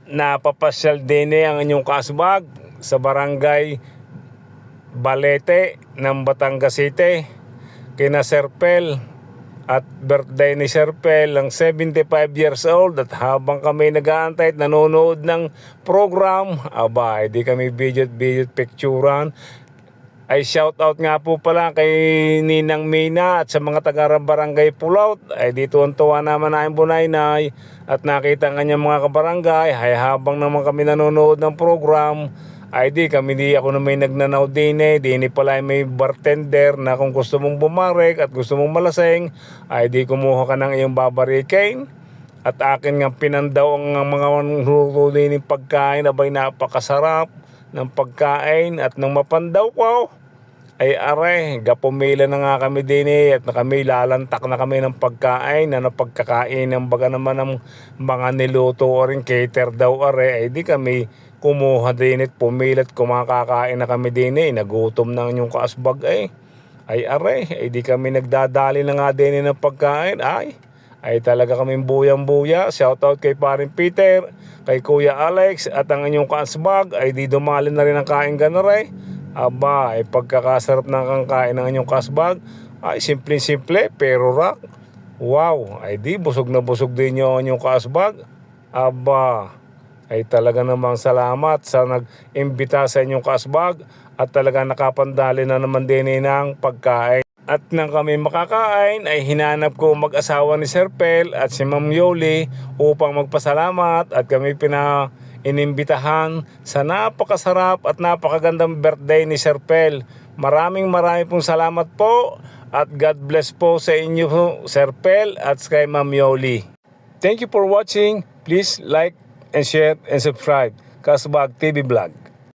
napapasyal din ang inyong kasbag sa barangay Balete ng Batangas City kina Sir Pel, at birthday ni Sir Pel ang 75 years old. At habang kami nag-aantay at nanonood ng program, aba, hindi kami video picturean, ay shout out nga po pala kay Ninang Mina at sa mga taga Barangay Pulaut. Ay dito ang tuwa naman namin bunaynay at nakita ang kanyang mga kabarangay. Ay habang naman kami nanonood ng program, ay di ako na may nagnanaw din pala may bartender na kung gusto mong bumarek at gusto mong malaseng, ay di kumuha ka ng iyong babarikin. At akin nga pinandaw ang mga luto din ng pagkain, abay napakasarap ng pagkain. At nung mapandaw ko, ay are, gapumila na nga kami din at kami lalantak na kami ng pagkain na napagkakain ng baga naman ng mga niluto o rin cater daw are, ay di kami kumuha din at pumilat kumakakain na kami din nagutom na yung kaasbag ay are, ay di kami nagdadali na nga din ng pagkain. Ay talaga kaming buyang-buya. Shoutout kay Paring Peter, kay Kuya Alex at ang inyong kaasbag. Ay di dumali na rin ang kain ganare. Aba, ay pagkakasarap ng kain ng inyong kaasbag. Ay simple-simple pero rock. Wow, ay di busog na busog din yung inyong kaasbag. Aba, ay talaga namang salamat sa nag-imbita sa inyong kaasbag. At talaga nakapandali na naman din ng pagkain. At nang kami makakain ay hinanap ko mag-asawa ni Sir Pel at si Ma'am Yoli upang magpasalamat at kami inimbitahan sa napakasarap at napakagandang birthday ni Sir Pel. Maraming pong salamat po at God bless po sa inyo Sir Pel at kay Ma'am Yoli. Thank you for watching. Please like and share and subscribe Kasbag TV Vlog.